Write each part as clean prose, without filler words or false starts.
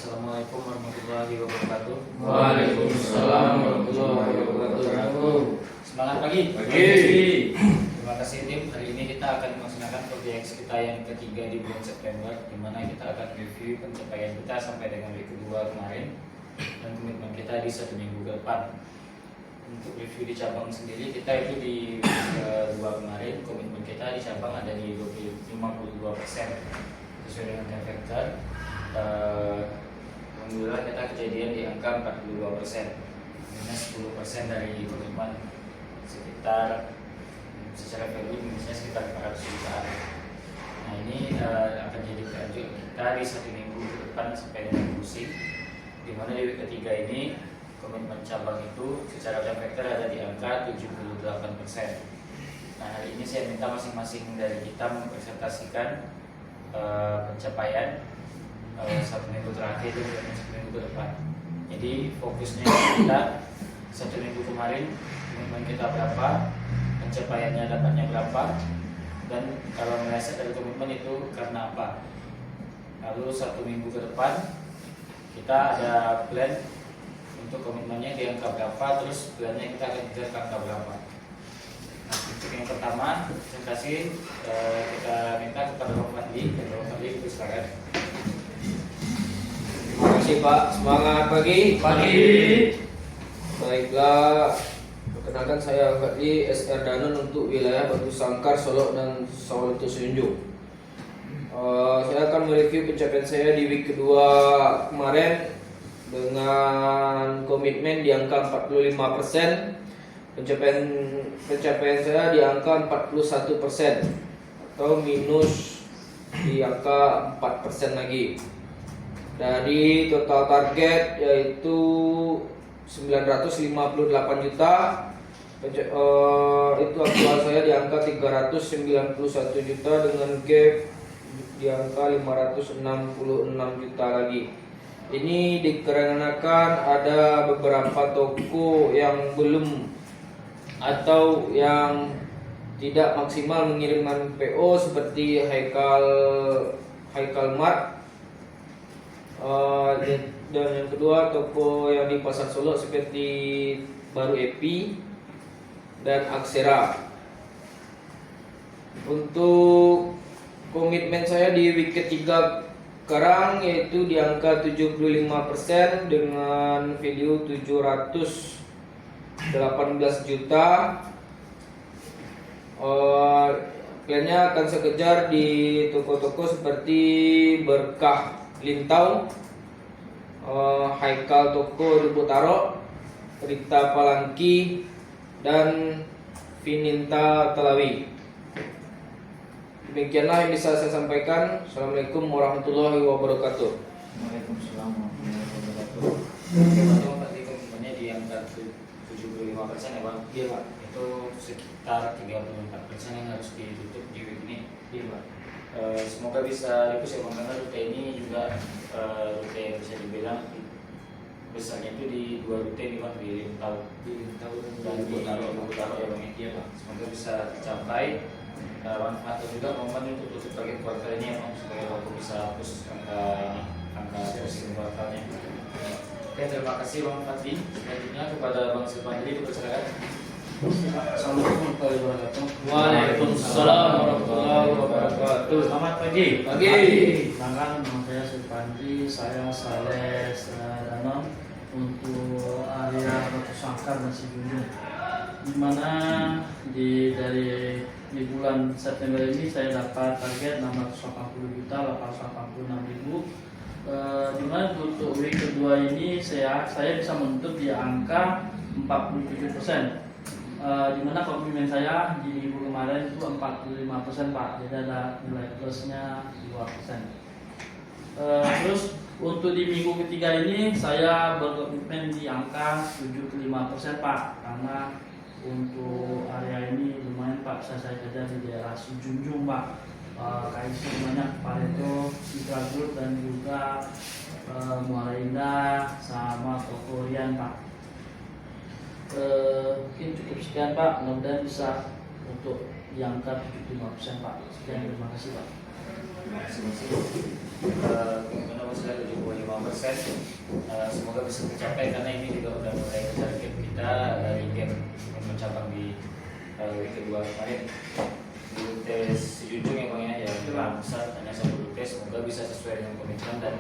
Assalamualaikum warahmatullahi wabarakatuh. Waalaikumsalam warahmatullahi wabarakatuh. Semangat pagi. Pagi. Terima kasih tim. Hari ini kita akan melaksanakan proyek kita yang ketiga di bulan September, di mana kita akan review pencapaian kita sampai dengan week kedua kemarin dan komitmen kita di 1 minggu ke depan. Untuk review di cabang sendiri, kita itu di week kedua kemarin komitmen kita di cabang ada di 52% sesuai dengan time factor. Alhamdulillah kita kejadian di angka 42%, minus 10% dari komitmen, sekitar secara value minusnya sekitar 400 jutaan. Nah ini akan jadi lanjut kita di 1 minggu ke depan sampai dengan closing, di mana di week ketiga ini komitmen cabang itu secara time factor ada di angka 78%. Nah hari ini saya minta masing-masing dari kita mempresentasikan pencapaian 1 minggu terakhir dan 1 minggu ke depan. Jadi fokusnya kita 1 minggu kemarin komitmen kita berapa, pencapaiannya dapatnya berapa, dan kalau meleset dari komitmen itu karena apa. Lalu 1 minggu ke depan kita ada plan untuk komitmennya di angka berapa, terus plannya kita akan kejar ke angka berapa. Nah, untuk yang pertama, presentasi kita minta kepada Bang Fadli. Bang Fadli, silakan. Terima kasih Pak. Semangat pagi. Baiklah, perkenalkan saya Fadli SR Danun untuk wilayah Batu Sangkar, Solok dan Sawalunto Semenanjung. Saya akan mereview pencapaian saya di week kedua kemarin dengan komitmen di angka 45%. Pencapaian saya di angka 41% atau minus di angka 4% lagi. Dari total target yaitu 958 juta, itu aktual saya di angka 391 juta dengan gap di angka 566 juta lagi. Ini dikarenakan ada beberapa toko yang belum atau yang tidak maksimal mengirimkan PO seperti Haikal Mart. Dan yang kedua toko yang di Pasar Solo seperti Baru Epi dan Aksera. Untuk komitmen saya di week ketiga sekarang yaitu di angka 75% dengan value 718 juta. Plannya akan saya kejar di toko-toko seperti Berkah Lintau, Haikal Toko Ributaro, Rita Palangki, dan Fininta Talawi. Demikianlah yang bisa saya sampaikan. Assalamualaikum warahmatullahi wabarakatuh. Waalaikumsalam warahmatullahi wabarakatuh. Bagaimana Pak komitmennya di angka 75% ya Bang? Iya Pak. Itu sekitar 34% yang harus ditutup di week ini. Iya Pak. Semoga bisa dipus ya Bang, karena rute ini juga rute yang bisa dibilang besarnya itu di 2 rute di Bang, di Lintau dan di Butaro ya Bang. Iya Pak. Semoga bisa tercapai. Manfaat juga momen untuk tutup target kuartalnya ya Bang, supaya waktu bisa hapus angka closing kuartalnya. Oke, terima kasih Bang Fadli. Selanjutnya kepada Bang Silvandri, dipersilakan. Assalamualaikum warahmatullahi wabarakatuh. Waalaikumsalam warahmatullahi wabarakatuh. Selamat pagi. Perkenalkan nama saya Silvandri, saya sales Danone untuk area Batu Sangkar dan Semenanjung. Di mana di bulan September ini saya dapat target 680 juta 886 ribu. Di mana untuk week kedua ini saya bisa menutup di angka 47%. Di mana komitmen saya di minggu kemarin itu 45% Pak, jadi ada nilai plusnya 2%. Terus untuk di minggu ketiga ini saya berkomitmen di angka 75% Pak, karena untuk area ini lumayan Pak, bisa saya kejar di daerah Sejunjung Pak, KIC banyak, Pareto, Citra Group dan juga Muara Indah sama Toko Rian Pak. Mungkin cukup sekian Pak, mudah-mudahan bisa untuk di angka 75% Pak. Sekian, terima kasih Pak. Terima kasih. Komitmen nomor saya 75% 45%. Semoga bisa tercapai karena ini juga udah mulai target kita dari game yang mencapai di week kedua kemarin. Di tes Junjung ya Bang ya, yang besar hanya 1 tes, semoga bisa sesuai dengan komitmen dan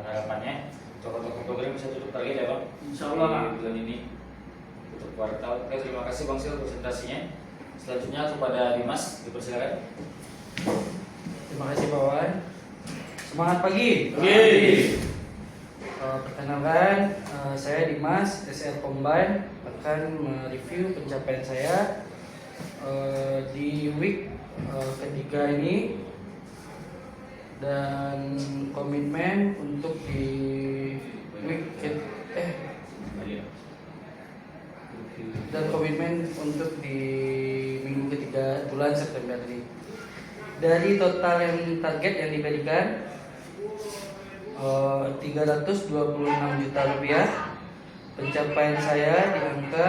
harapannya toko-toko program bisa tutup target ya Bang. Insyaallah Pak. Di bulan ini tutup kuartal. Oke, terima kasih Bang Sil presentasinya. Selanjutnya kepada Dimas, dipersilakan. Terima kasih Pak Wawan. Semangat pagi. Perkenalkan, saya Dimas, SR Combine akan mereview pencapaian saya di week ketiga ini dan komitmen untuk di week dan komitmen untuk di minggu ketiga bulan September ini. Dari total yang target yang diberikan 326 juta rupiah, pencapaian saya di angka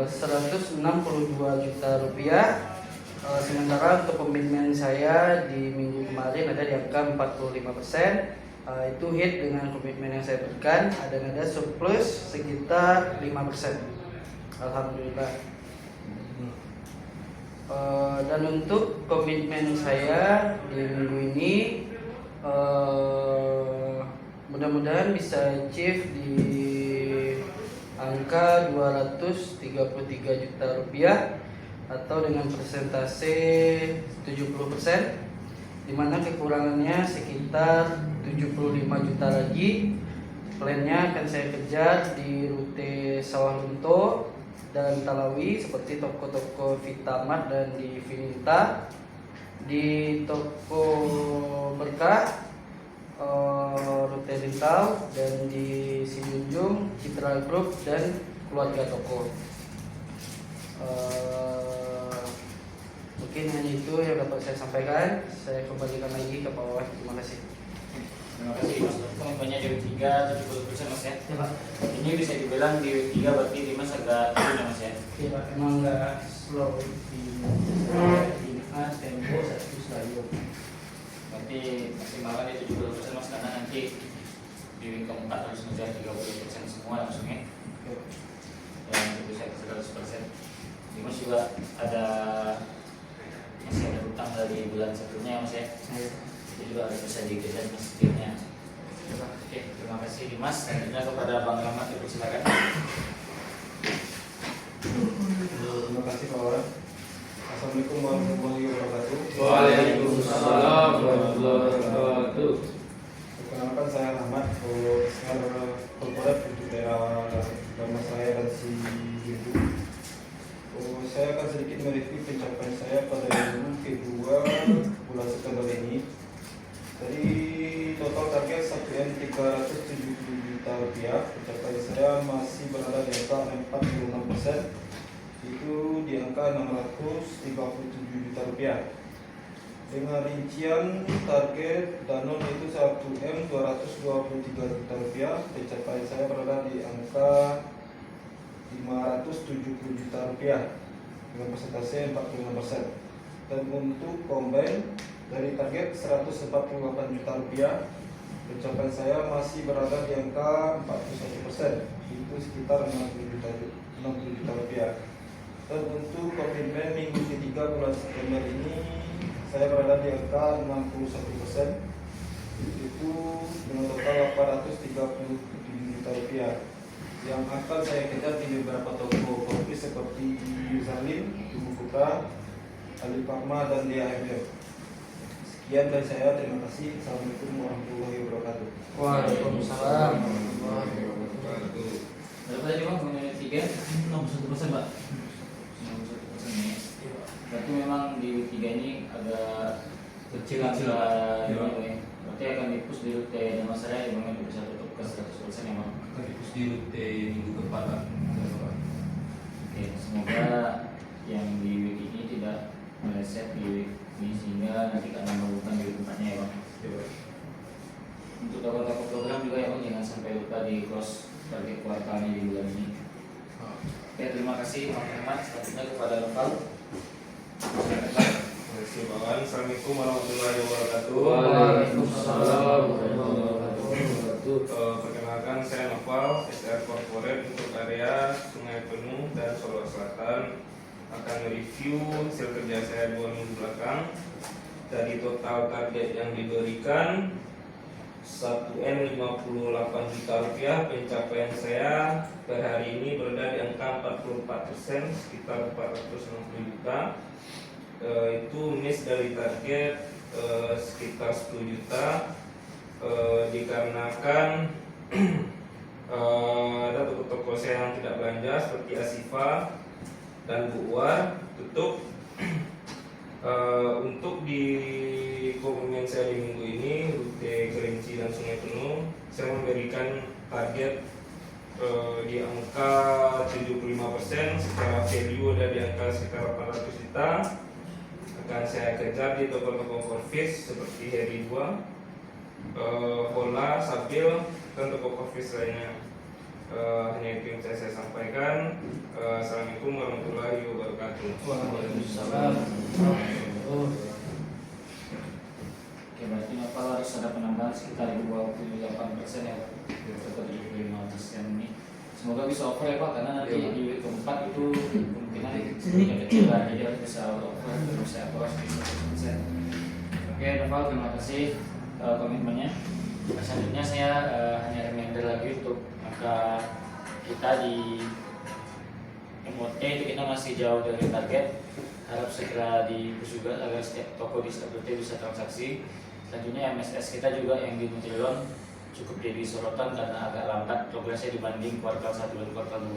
162 juta rupiah. Sementara untuk komitmen saya di minggu kemarin ada di angka 45%. Itu hit dengan komitmen yang saya berikan, ada surplus sekitar 5%. Alhamdulillah. Dan untuk komitmen saya di minggu ini mudah-mudahan bisa achieve di angka 233 juta rupiah atau dengan persentase 70%, di mana kekurangannya sekitar 75 juta lagi. Plannya akan saya kejar di rute Sawah Lunto dan Talawi seperti toko-toko Vitamart dan di Vinita, di toko Berkah, rute Rintau, dan di Sinjunjung, Citra Group dan keluarga toko. Mungkin hanya itu yang dapat saya sampaikan. Saya kembalikan lagi ke Pak Wawan. Terima kasih. Terima kasih Mas. Komitmennya di week 3 70% Mas ya. Ini bisa dibilang di week 3 berarti Dimas agak turun ya Mas ya. Iya Pak, emang nggak slow di tempo satu selalu. Berarti maksimalkan di 70% Mas, karena nanti di week keempat harus ngejar 30% semua langsungnya. Dan itu bisa ke 100%. Dimas juga masih ada hutang dari bulan sebelumnya ya Mas ya. Itu juga harus bisa dikejar Mas skillnya. Oke, terima kasih Dimas. Selanjutnya kepada Bang Rahmat, dipersilakan. Terima kasih Pak Wawan. Assalamualaikum warahmatullahi wabarakatuh. Waalaikumsalam warahmatullahi wabarakatuh. Perkenalkan saya Ahmad, sekarang korporat untuk daerah nama saya dan si Ibu. Saya akan sedikit mereview pencapaian saya pada minggu kedua bulan September ini. Dari total target 1.370 juta rupiah, pencapaian saya masih berada di angka 46%. Itu di angka 637 juta rupiah. Dengan rincian target Danone itu 1M 223 juta rupiah, pencapaian saya berada di angka 570 juta rupiah dengan persentase 45%. Dan untuk combine dari target 148 juta rupiah, pencapaian saya masih berada di angka 41%, itu sekitar 60 juta rupiah. Dan untuk komitmen minggu ketiga bulan September ini saya berada di angka 61%, itu dengan total 837 juta rupiah yang akan saya kejar di beberapa toko kopi seperti Yuzalim, Tubuh Putra, Alifarma, dan DAMF. Sekian dari saya, terima kasih. Assalamualaikum warahmatullahi wabarakatuh. Waalaikumsalam. Berapa tadi Bang? Komitmen 3? 61% Pak. 61% ya. Berarti memang di week 3 ini agak kecil angka ini. Berarti akan dipus di rute Damansaraya di mana bisa tutup ke 100% ya Bang. Akan dipus di rute minggu keempat Pak. Oke, semoga yang di week ini tidak meleset di week ini sehingga nanti akan menemukan di week keempatnya ya Bang. Untuk toko-toko program juga ya Bang, jangan sampai lupa di close target kuartalnya di bulan ini. Oke, terima kasih Bang Ahmad. Selanjutnya kepada Noval. Terima kasih Bang. Assalamualaikum warahmatullahi wabarakatuh. Waalaikumsalam. Perkenalkan, saya Noval, SR Corporate untuk area Sungai Penuh dan Solo Selatan. Akan mereview hasil kerja saya 2 minggu belakang. Dari total target yang diberikan 1M 58 juta rupiah, pencapaian saya per hari ini berada di angka 44%, sekitar 460 juta. Itu miss dari target sekitar 10 juta. Dikarenakan ada toko-toko saya yang tidak belanja seperti Asifa dan Buar tutup. Untuk di komitmen saya di minggu ini, rute Kerinci dan Sungai Penuh, saya memberikan target di angka 75%, secara value ada di angka sekitar 400 juta. Akan saya kejar di toko-toko Corvis seperti Heri 2, Hola, Sabil, dan toko Corvis lainnya. Hanya itu yang saya sampaikan. Assalamualaikum warahmatullahi wabarakatuh. Waalaikumsalam. Oke, berarti Noval harus ada penambahan sekitar 28% ya, atau 75% ini. Semoga bisa over ya Pak, karena nanti di week keempat itu kemungkinan sedikit kecil lah, jadi harus bisa over, bisa atas 50%. Oke Noval, terima kasih komitmennya. Selanjutnya saya hanya reminder lagi untuk maka kita di MOT itu kita masih jauh dari target. Harap segera dipush juga agar setiap toko di SWT bisa transaksi. Selanjutnya MSS kita juga yang di Nutrilon cukup jadi sorotan karena agak lambat progresnya dibanding kuartal 1 dan kuartal 2.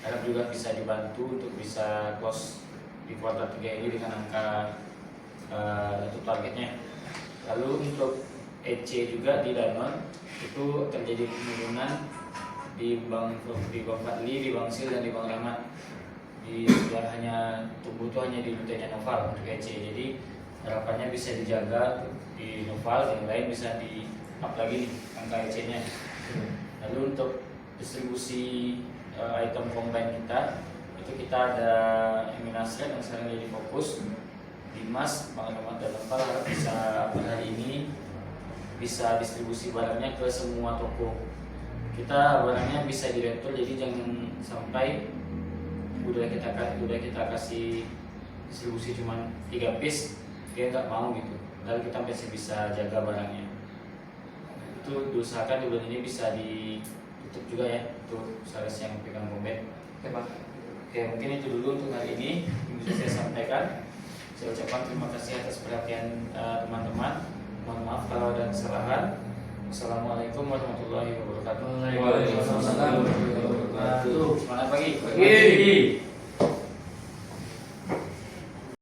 Harap juga bisa dibantu untuk bisa close di kuartal 3 ini dengan angka untuk targetnya. Lalu untuk EC juga di Danone itu terjadi penurunan di Bank Fadli, di Bank Sil dan di Bank Rahmat. Sudah hanya tumbuh itu hanya di rutenya Noval untuk EC. Jadi harapannya bisa dijaga di Noval, yang lain bisa di up lagi nih angka EC-nya. Lalu untuk distribusi item combine kita itu kita ada Eminasret yang sekarang jadi fokus. Dimas, Bang Rahmat dan Noval harap bisa per hari ini bisa distribusi barangnya ke semua toko. Kita barangnya bisa diretur, jadi jangan sampai udah kita kasih distribusi cuma 3 piece dia nggak mau gitu. Lalu kita masih bisa jaga barangnya. Itu diusahakan di bulan ini bisa ditutup juga ya untuk sales yang pegang kombet. Oke Pak. Oke, mungkin itu dulu untuk hari ini yang bisa saya sampaikan. Saya ucapkan terima kasih atas perhatian teman-teman. Mohon maaf kalau ada kesalahan. Assalamualaikum warahmatullahi wabarakatuh. Waalaikumsalam warahmatullahi wabarakatuh. Semangat pagi. Pagi.